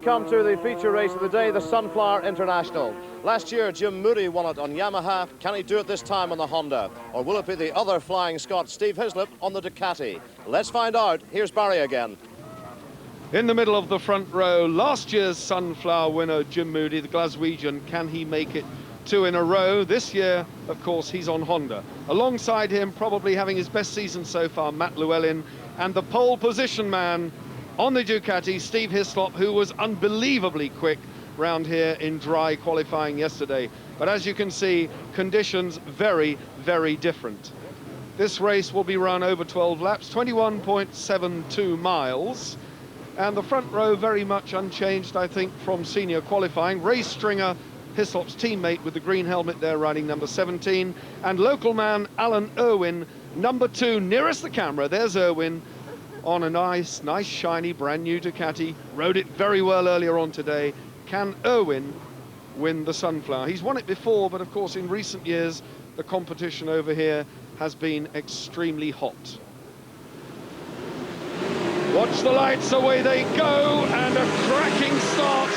Come to the feature race of the day, the Sunflower International. Last year, Jim Moody won it on Yamaha. Can he do it this time on the Honda? Or will it be the other flying Scot, Steve Hislop, on the Ducati? Let's find out. Here's Barry again. In the middle of the front row, last year's Sunflower winner, Jim Moody, the Glaswegian. Can he make it two in a row? This year, of course, he's on Honda. Alongside him, probably having his best season so far, Matt Llewellyn, and the pole position man on the Ducati, Steve Hislop, who was unbelievably quick round here in dry qualifying yesterday. But as you can see, conditions very, very different. This race will be run over 12 laps, 21.72 miles. And the front row very much unchanged, I think, from senior qualifying. Ray Stringer, Hislop's teammate with the green helmet there, riding number 17. And local man Alan Irwin, number 2, nearest the camera. There's Irwin on a nice, shiny, brand new Ducati. Rode it very well earlier on today. Can Irwin win the Sunflower? He's won it before, but of course in recent years, the competition over here has been extremely hot. Watch the lights, away they go, and a cracking start.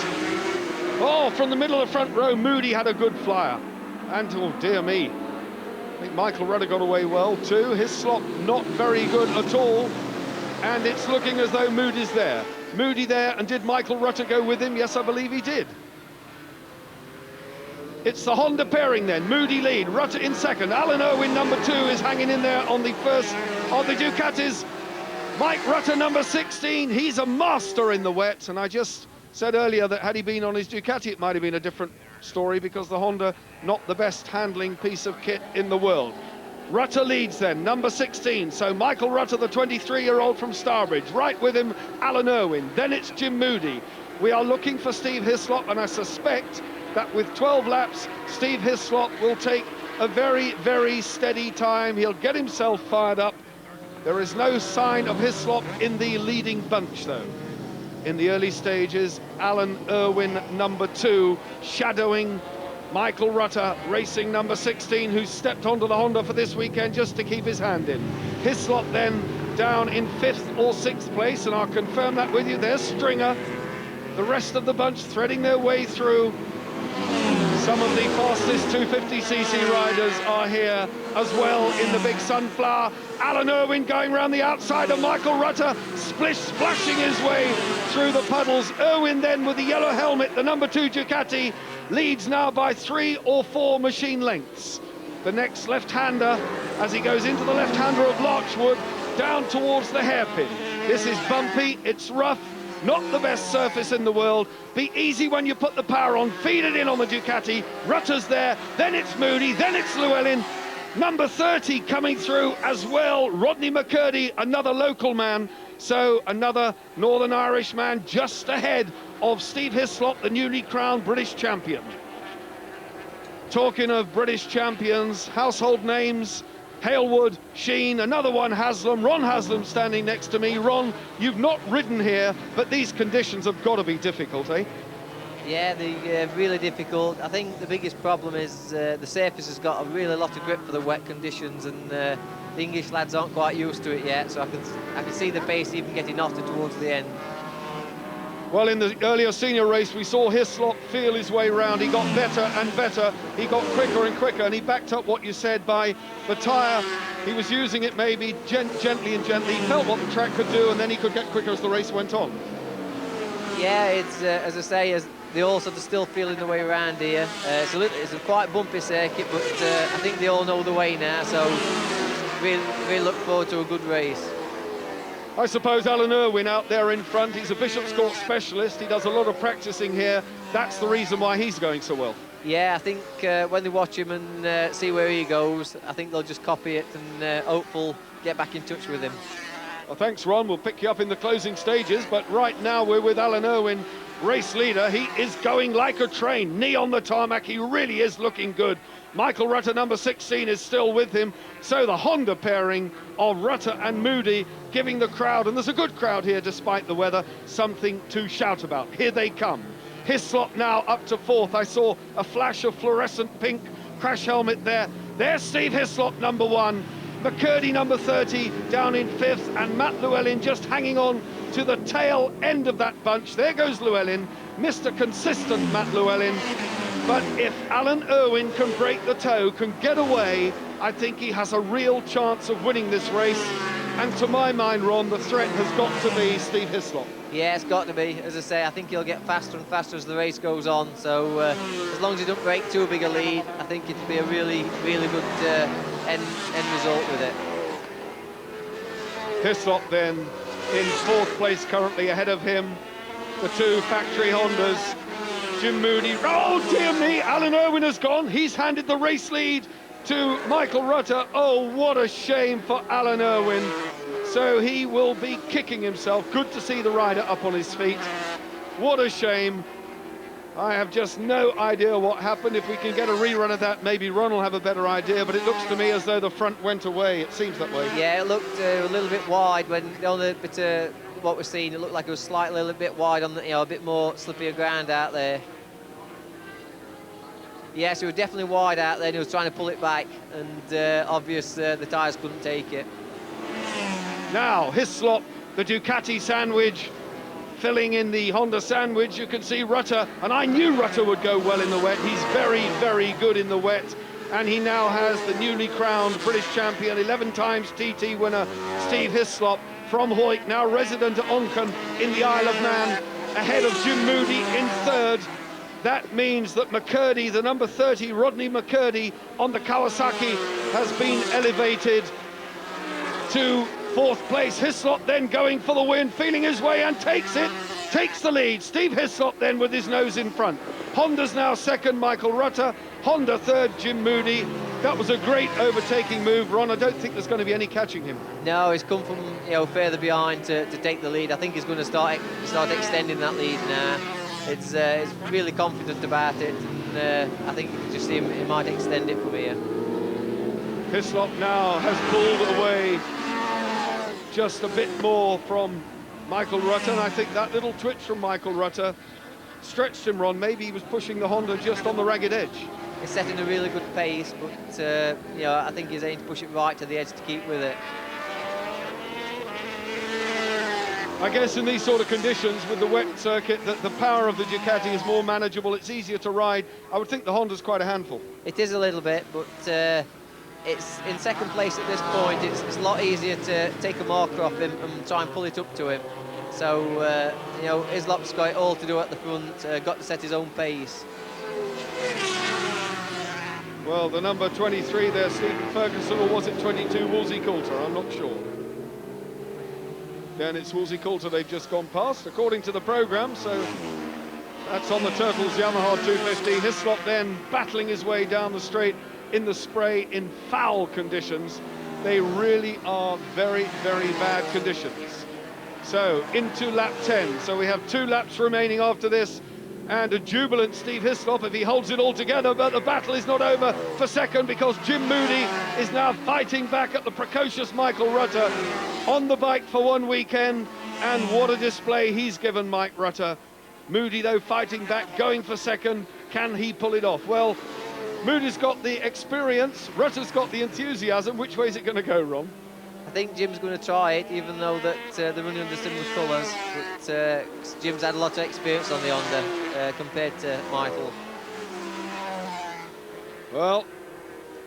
Oh, from the middle of the front row, Moody had a good flyer. And, oh dear me, I think Michael Rutter got away well too. Hislop not very good at all. And it's looking as though Moody's there. Moody there, and did Michael Rutter go with him? Yes, I believe he did. It's the Honda pairing then. Moody lead, Rutter in second. Alan Irwin, number 2, is hanging in there on the first of the Ducatis. Mike Rutter, number 16, he's a master in the wet. And I just said earlier that had he been on his Ducati, it might have been a different story, because the Honda, not the best handling piece of kit in the world. Rutter leads then, number 16. So Michael Rutter, the 23-year-old from Starbridge. Right with him, Alan Irwin. Then it's Jim Moody. We are looking for Steve Hislop, and I suspect that with 12 laps, Steve Hislop will take a very, very steady time. He'll get himself fired up. There is no sign of Hislop in the leading bunch, though. In the early stages, Alan Irwin, number 2, shadowing Michael Rutter, racing number 16, who stepped onto the Honda for this weekend just to keep his hand in. Hislop then down in 5th or 6th place, and I'll confirm that with you. There's Stringer. The rest of the bunch threading their way through. Some of the fastest 250cc riders are here as well in the big Sunflower. Alan Irwin going around the outside of Michael Rutter, splashing his way through the puddles. Irwin then with the yellow helmet, the number 2 Ducati, leads now by 3 or 4 machine lengths. The next left-hander, as he goes into the left-hander of Larchwood, down towards the hairpin. This is bumpy, it's rough, not the best surface in the world. Be easy when you put the power on, feed it in on the Ducati. Rutter's there, then it's Moody, then it's Llewellyn. Number 30 coming through as well, Rodney McCurdy, another local man. So another Northern Irish man just ahead of Steve Hislop, the newly crowned British champion. Talking of British champions, household names, Halewood, Sheen, another one, Haslam, Ron Haslam standing next to me. Ron, you've not ridden here, but these conditions have got to be difficult, eh? Yeah, they're really difficult. I think the biggest problem is the surface has got a really lot of grip for the wet conditions, and the English lads aren't quite used to it yet, so I can see the pace even getting knotted towards the end. Well, in the earlier senior race, we saw Hislop feel his way round. He got better and better. He got quicker and quicker, and he backed up what you said by the tyre. He was using it maybe gently and gently. He felt what the track could do, and then he could get quicker as the race went on. Yeah, it's, as I say, they all sort of still feeling the way around here. It's a quite bumpy circuit, but I think they all know the way now, so really look forward to a good race. I suppose Alan Irwin out there in front, he's a Bishop's Court specialist. He does a lot of practicing here. That's the reason why he's going so well. Yeah, I think when they watch him and see where he goes, I think they'll just copy it and hopefully get back in touch with him. Well, thanks, Ron. We'll pick you up in the closing stages, but right now we're with Alan Irwin, race leader. He is going like a train, knee on the tarmac. He really is looking good. Michael Rutter, number 16, is still with him. So the Honda pairing of Rutter and Moody giving the crowd, and there's a good crowd here despite the weather, something to shout about. Here they come. Hislop now up to 4th. I saw a flash of fluorescent pink crash helmet there. There's Steve Hislop, number 1. McCurdy, number 30, down in 5th, and Matt Llewellyn just hanging on to the tail end of that bunch. There goes Llewellyn, Mr. Consistent Matt Llewellyn. But if Alan Irwin can break the toe, can get away, I think he has a real chance of winning this race. And to my mind, Ron, the threat has got to be Steve Hislop. Yeah, it's got to be. As I say, I think he'll get faster and faster as the race goes on. So as long as he don't break too big a lead, I think it'll be a really, really good end result with it. Hislop then in 4th place currently, ahead of him, the 2 factory Hondas. Jim Moody, oh dear me, Alan Irwin has gone. He's handed the race lead to Michael Rutter. Oh, what a shame for Alan Irwin. So he will be kicking himself. Good to see the rider up on his feet. What a shame. I have just no idea what happened. If we can get a rerun of that, maybe Ron will have a better idea, but it looks to me as though the front went away. It seems that way. Yeah, it looked a little bit wide when on the bit what we're seeing. It looked like it was slightly a little bit wide on the, a bit more slippier ground out there. Yes, he was definitely wide out there and he was trying to pull it back, and obvious the tyres couldn't take it. Now, Hislop, the Ducati sandwich, filling in the Honda sandwich. You can see Rutter, and I knew Rutter would go well in the wet. He's very, very good in the wet, and he now has the newly crowned British champion, 11 times TT winner, Steve Hislop, from Hawick, now resident at Onchan in the Isle of Man, ahead of Jim Moody in 3rd. That means that McCurdy, the number 30, Rodney McCurdy, on the Kawasaki, has been elevated to 4th place. Hislop then going for the win, feeling his way and takes it, takes the lead. Steve Hislop then with his nose in front. Honda's now 2nd, Michael Rutter. Honda 3rd, Jim Moody. That was a great overtaking move, Ron. I don't think there's going to be any catching him. No, he's come from further behind to take the lead. I think he's going to start extending that lead now. It's really confident about it, and I think you can just see him, he might extend it from here. Hislop now has pulled away just a bit more from Michael Rutter, and I think that little twitch from Michael Rutter stretched him, Ron. Maybe he was pushing the Honda just on the ragged edge. He's setting a really good pace, but I think he's aiming to push it right to the edge to keep with it. I guess in these sort of conditions with the wet circuit, that the power of the Ducati is more manageable, it's easier to ride. I would think the Honda's quite a handful. It is a little bit, but it's in 2nd place at this point. It's a lot easier to take a marker off him and try and pull it up to him. So, Hislop's got it all to do at the front, got to set his own pace. Well, the number 23 there, Stephen Ferguson, or was it 22, Wolsey Coulter? I'm not sure. Then it's Wolsey Coulter they've just gone past, according to the programme, so that's on the Turtles Yamaha 250. Hislop then battling his way down the straight in the spray in foul conditions. They really are very, very bad conditions. So into lap 10, so we have 2 laps remaining after this, and a jubilant Steve Hislop if he holds it all together, but the battle is not over for 2nd because Jim Moody is now fighting back at the precocious Michael Rutter on the bike for one weekend, and what a display he's given Mike Rutter. Moody, though, fighting back, going for 2nd. Can he pull it off? Well, Moody's got the experience, Rutter's got the enthusiasm. Which way is it going to go, Ron? I think Jim's going to try it, even though that they're running under similar colours. But Jim's had a lot of experience on the Honda compared to Michael. Well,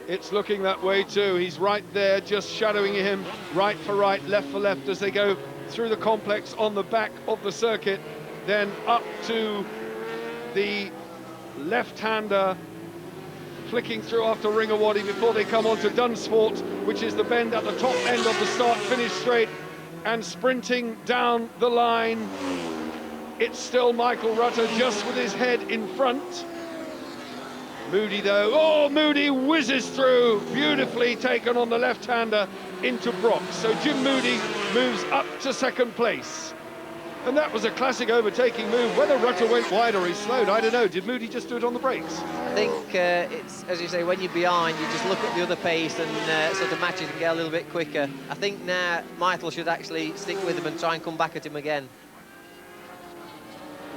it's looking that way too. He's right there, just shadowing him, right for right, left for left, as they go through the complex on the back of the circuit, then up to the left-hander, flicking through after Ringawaddy before they come on to Dunsfort, which is the bend at the top end of the start-finish straight, and sprinting down the line. It's still Michael Rutter just with his head in front. Moody, though, oh, Moody whizzes through, beautifully taken on the left-hander into Brock. So Jim Moody moves up to 2nd place. And that was a classic overtaking move. Whether Rutter went wide or he slowed, I don't know. Did Moody just do it on the brakes? I think it's, as you say, when you're behind, you just look at the other pace and sort of match it and get a little bit quicker. I think now Michael should actually stick with him and try and come back at him again.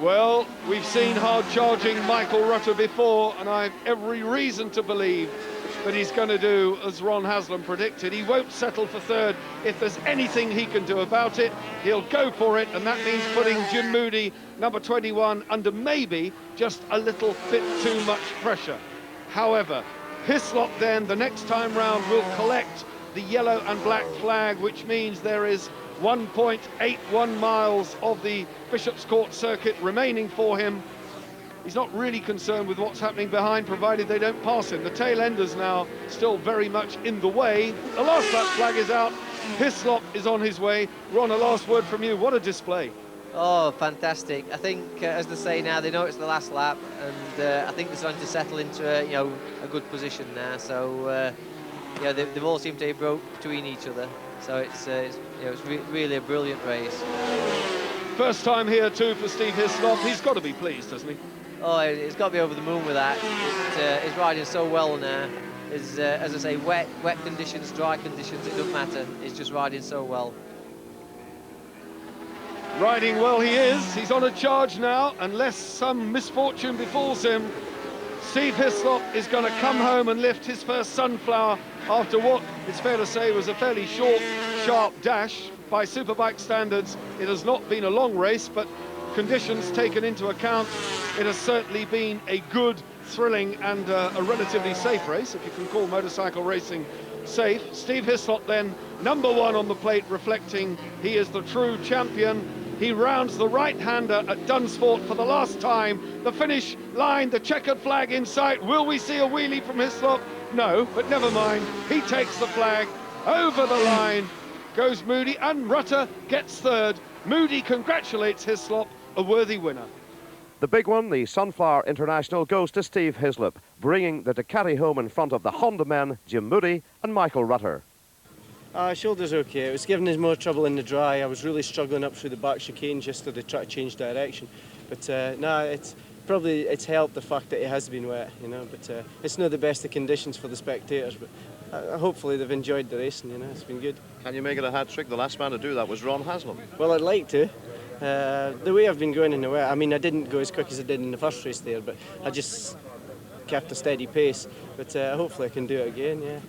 Well, we've seen hard-charging Michael Rutter before, and I have every reason to believe that he's going to do as Ron Haslam predicted. He won't settle for third. If there's anything he can do about it, he'll go for it, and that means putting Jim Moody, number 21, under maybe just a little bit too much pressure. However, Hislop then, the next time round, will collect the yellow and black flag, which means there is 1.81 miles of the Bishop's Court circuit remaining for him. He's not really concerned with what's happening behind, provided they don't pass him. The tail enders now still very much in the way. The last lap flag is out. Hislop is on his way. Ron, a last word from you. What a display. Oh, fantastic. I think, as they say now, they know it's the last lap, and I think they're starting to settle into a good position now. So, they've all seemed to have broke between each other. So it's really a brilliant race. First time here, too, for Steve Hislop. He's got to be pleased, doesn't he? Oh, he's got to be over the moon with that. He's riding so well now. As I say, wet conditions, dry conditions, it doesn't matter. He's just riding so well. Riding well he is. He's on a charge now, unless some misfortune befalls him. Steve Hislop is going to come home and lift his first Sunflower after what, it's fair to say, was a fairly short, sharp dash. By Superbike standards, it has not been a long race, but conditions taken into account, it has certainly been a good, thrilling and a relatively safe race, if you can call motorcycle racing safe. Steve Hislop then, number 1 on the plate, reflecting he is the true champion. He rounds the right-hander at Dunsfort for the last time. The finish line, the checkered flag in sight. Will we see a wheelie from Hislop? No, but never mind. He takes the flag over the line. Goes Moody, and Rutter gets third. Moody congratulates Hislop, a worthy winner. The big one, the Sunflower International, goes to Steve Hislop, bringing the Ducati home in front of the Honda men, Jim Moody and Michael Rutter. Shoulder's okay. It was giving us more trouble in the dry. I was really struggling up through the back chicanes yesterday, trying to change direction. But it's helped the fact that it has been wet, But it's not the best of conditions for the spectators. But hopefully they've enjoyed the racing, It's been good. Can you make it a hat trick? The last man to do that was Ron Haslam. Well, I'd like to. The way I've been going in the wet, I mean, I didn't go as quick as I did in the first race there, but I just kept a steady pace. But hopefully I can do it again, yeah.